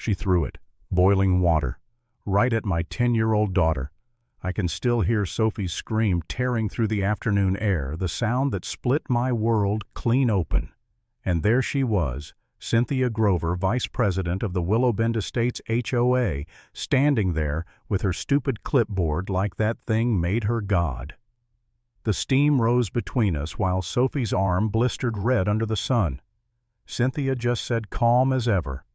She threw it, boiling water, right at my 10-year-old daughter. I can still hear Sophie's scream tearing through the afternoon air, the sound that split my world clean open. And there she was, Cynthia Grover, vice president of the Willow Bend Estates HOA, standing there with her stupid clipboard like that thing made her God. The steam rose between us while Sophie's arm blistered red under the sun. Cynthia just said, calm as ever,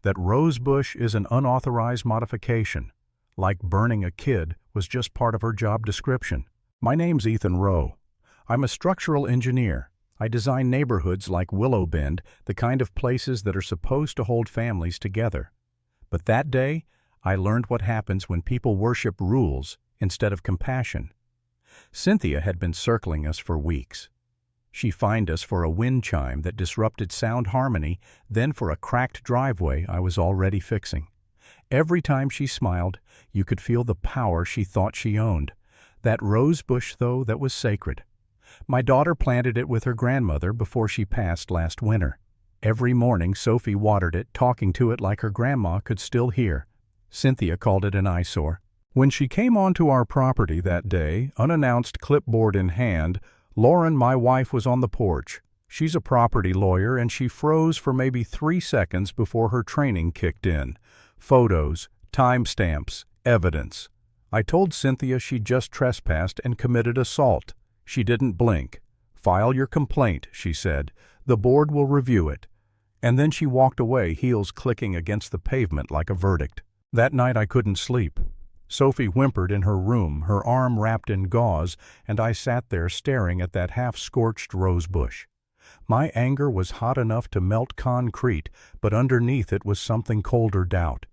that rosebush is an unauthorized modification, like burning a kid was just part of her job description. My name's Ethan Rowe. I'm a structural engineer. I design neighborhoods like Willow Bend, the kind of places that are supposed to hold families together. But that day, I learned what happens when people worship rules instead of compassion. Cynthia had been circling us for weeks. She fined us for a wind chime that disrupted sound harmony, then for a cracked driveway I was already fixing. Every time she smiled, you could feel the power she thought she owned. That rose bush, though, that was sacred. My daughter planted it with her grandmother before she passed last winter. Every morning Sophie watered it, talking to it like her grandma could still hear. Cynthia called it an eyesore. When she came onto our property that day, unannounced, clipboard in hand, Lauren, my wife, was on the porch. She's a property lawyer, and she froze for maybe 3 seconds before her training kicked in. Photos, timestamps, evidence. I told Cynthia she'd just trespassed and committed assault. She didn't blink. File your complaint, she said. The board will review it. And then she walked away, heels clicking against the pavement like a verdict. That night I couldn't sleep. Sophie whimpered in her room, her arm wrapped in gauze, and I sat there staring at that half-scorched rose bush. My anger was hot enough to melt concrete, but underneath it was something colder doubt.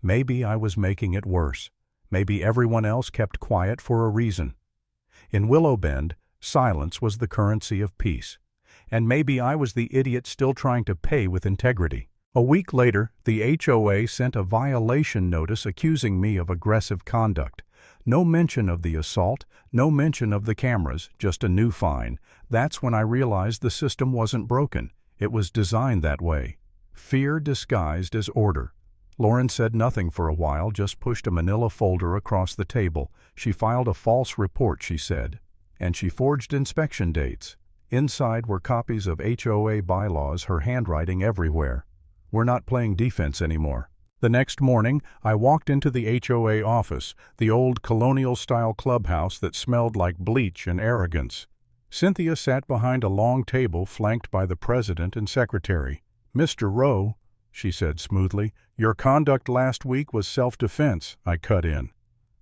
Maybe I was making it worse. Maybe everyone else kept quiet for a reason. In Willow Bend, silence was the currency of peace. And maybe I was the idiot still trying to pay with integrity. A week later, the HOA sent a violation notice accusing me of aggressive conduct. No mention of the assault, no mention of the cameras, just a new fine. That's when I realized the system wasn't broken. It was designed that way. Fear disguised as order. Lauren said nothing for a while, just pushed a manila folder across the table. She filed a false report, she said. And she forged inspection dates. Inside were copies of HOA bylaws, her handwriting everywhere. We're not playing defense anymore. The next morning, I walked into the HOA office, the old colonial-style clubhouse that smelled like bleach and arrogance. Cynthia sat behind a long table flanked by the president and secretary. "Mr. Rowe," she said smoothly, "your conduct last week was self-defense," I cut in.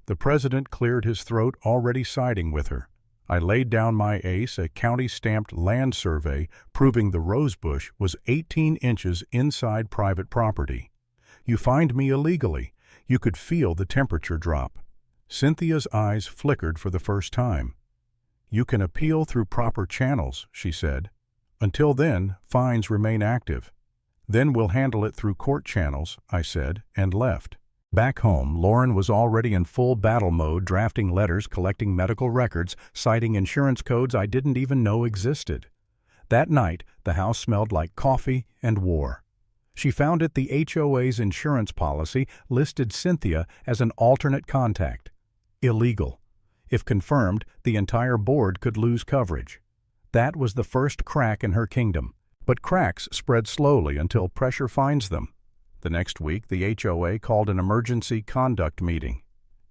The president cleared his throat, already siding with her. I laid down my ace, a county-stamped land survey proving the rosebush was 18 inches inside private property. "You fined me illegally." You could feel the temperature drop. Cynthia's eyes flickered for the first time. "You can appeal through proper channels," she said. "Until then, fines remain active." "Then we'll handle it through court channels," I said, and left. Back home, Lauren was already in full battle mode, drafting letters, collecting medical records, citing insurance codes I didn't even know existed. That night, the house smelled like coffee and war. She found it the HOA's insurance policy listed Cynthia as an alternate contact. Illegal. If confirmed, the entire board could lose coverage. That was the first crack in her kingdom. But cracks spread slowly until pressure finds them. The next week, the HOA called an emergency conduct meeting.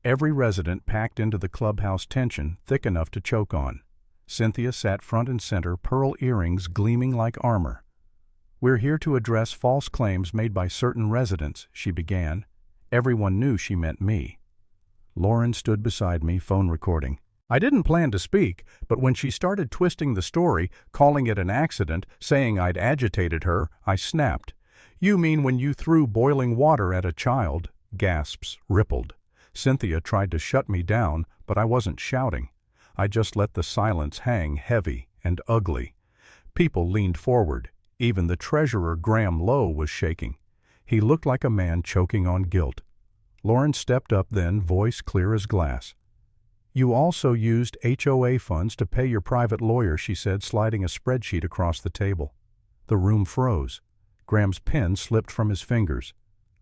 Every resident packed into the clubhouse tension thick enough to choke on. Cynthia sat front and center, pearl earrings gleaming like armor. "We're here to address false claims made by certain residents," she began. Everyone knew she meant me. Lauren stood beside me, phone recording. I didn't plan to speak, but when she started twisting the story, calling it an accident, saying I'd agitated her, I snapped. "You mean when you threw boiling water at a child?" Gasps rippled. Cynthia tried to shut me down, but I wasn't shouting. I just let the silence hang heavy and ugly. People leaned forward. Even the treasurer, Graham Lowe, was shaking. He looked like a man choking on guilt. Lauren stepped up then, voice clear as glass. "You also used HOA funds to pay your private lawyer," she said, sliding a spreadsheet across the table. The room froze. Graham's pen slipped from his fingers.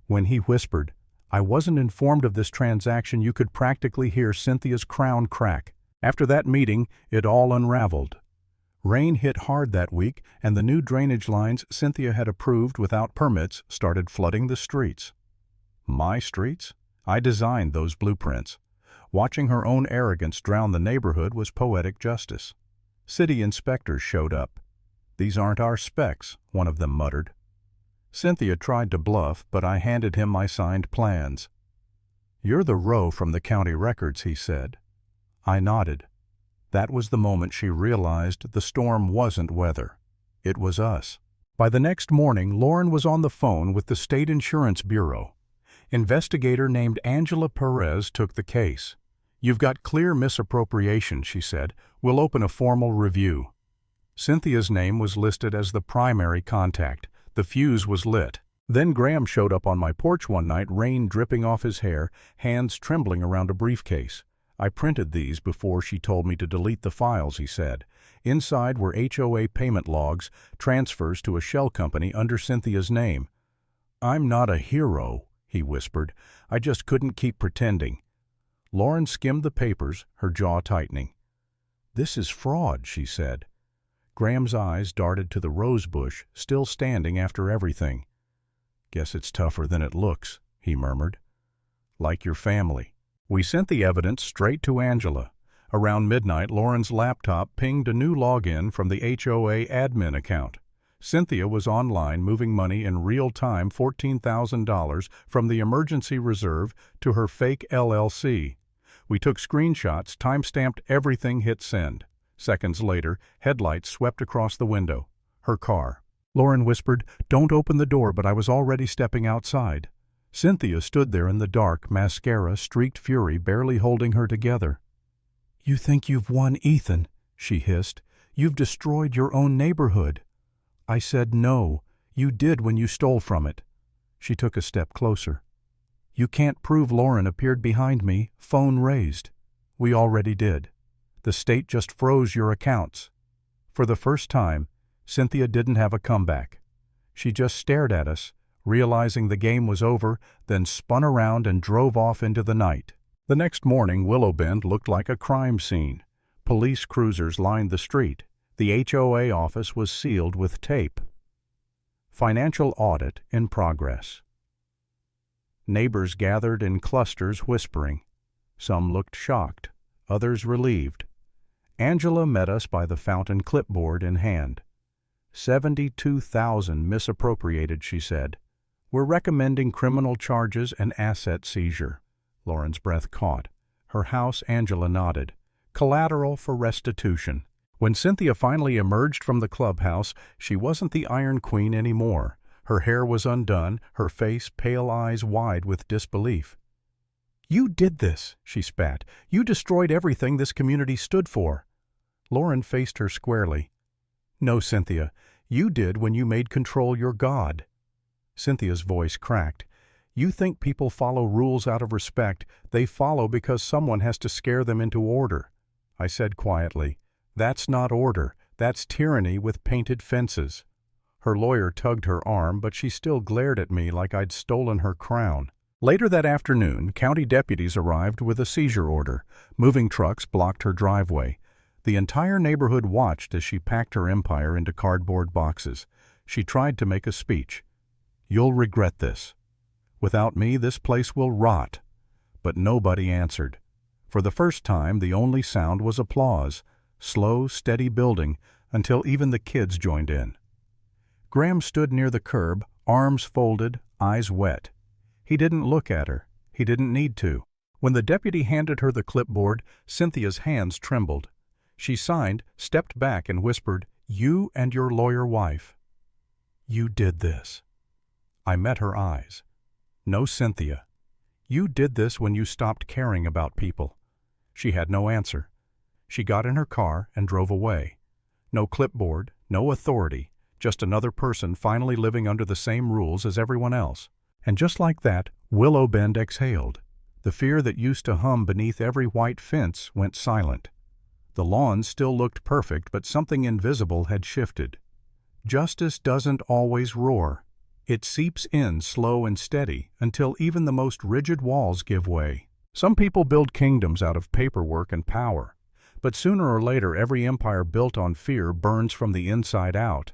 When he whispered, "I wasn't informed of this transaction," you could practically hear Cynthia's crown crack. After that meeting, it all unraveled. Rain hit hard that week, and the new drainage lines Cynthia had approved without permits started flooding the streets. My streets? I designed those blueprints. Watching her own arrogance drown the neighborhood was poetic justice. City inspectors showed up. "These aren't our specs," one of them muttered. Cynthia tried to bluff, but I handed him my signed plans. "You're the row from the county records," he said. I nodded. That was the moment she realized the storm wasn't weather. It was us. By the next morning, Lauren was on the phone with the State Insurance Bureau. Investigator named Angela Perez took the case. "You've got clear misappropriation," she said. "We'll open a formal review." Cynthia's name was listed as the primary contact. The fuse was lit. Then Graham showed up on my porch one night, rain dripping off his hair, hands trembling around a briefcase. "I printed these before she told me to delete the files," he said. Inside were HOA payment logs, transfers to a shell company under Cynthia's name. "I'm not a hero," he whispered. "I just couldn't keep pretending." Lauren skimmed the papers, her jaw tightening. "This is fraud," she said. Graham's eyes darted to the rose bush, still standing after everything. "Guess it's tougher than it looks," he murmured. "Like your family." We sent the evidence straight to Angela. Around midnight, Lauren's laptop pinged a new login from the HOA admin account. Cynthia was online moving money in real time, $14,000 from the emergency reserve to her fake LLC. We took screenshots, time-stamped everything, hit send. Seconds later, headlights swept across the window. Her car. Lauren whispered, "Don't open the door," but I was already stepping outside. Cynthia stood there in the dark, mascara-streaked fury barely holding her together. "You think you've won, Ethan," she hissed. "You've destroyed your own neighborhood." I said, "No, you did when you stole from it." She took a step closer. "You can't prove Lauren appeared behind me, phone raised." "We already did. The state just froze your accounts." For the first time, Cynthia didn't have a comeback. She just stared at us, realizing the game was over, then spun around and drove off into the night. The next morning, Willow Bend looked like a crime scene. Police cruisers lined the street. The HOA office was sealed with tape. Financial audit in progress. Neighbors gathered in clusters whispering. Some looked shocked, others relieved. Angela met us by the fountain, clipboard in hand. 72,000 misappropriated, she said. "We're recommending criminal charges and asset seizure." Lauren's breath caught. Her house, Angela nodded. "Collateral for restitution." When Cynthia finally emerged from the clubhouse, she wasn't the Iron Queen anymore. Her hair was undone, her face, pale eyes wide with disbelief. "You did this," she spat. "You destroyed everything this community stood for." Lauren faced her squarely. "No, Cynthia, you did when you made control your god." Cynthia's voice cracked. "You think people follow rules out of respect. They follow because someone has to scare them into order." I said quietly, "That's not order. That's tyranny with painted fences." Her lawyer tugged her arm, but she still glared at me like I'd stolen her crown. Later that afternoon, county deputies arrived with a seizure order. Moving trucks blocked her driveway. The entire neighborhood watched as she packed her empire into cardboard boxes. She tried to make a speech. "You'll regret this. Without me, this place will rot." But nobody answered. For the first time, the only sound was applause, slow, steady building, until even the kids joined in. Graham stood near the curb, arms folded, eyes wet. He didn't look at her. He didn't need to. When the deputy handed her the clipboard, Cynthia's hands trembled. She signed, stepped back, and whispered, "You and your lawyer wife. You did this." I met her eyes. "No, Cynthia. You did this when you stopped caring about people." She had no answer. She got in her car and drove away. No clipboard, no authority, just another person finally living under the same rules as everyone else. And just like that, Willow Bend exhaled. The fear that used to hum beneath every white fence went silent. The lawns still looked perfect, but something invisible had shifted. Justice doesn't always roar. It seeps in slow and steady until even the most rigid walls give way. Some people build kingdoms out of paperwork and power, but sooner or later every empire built on fear burns from the inside out.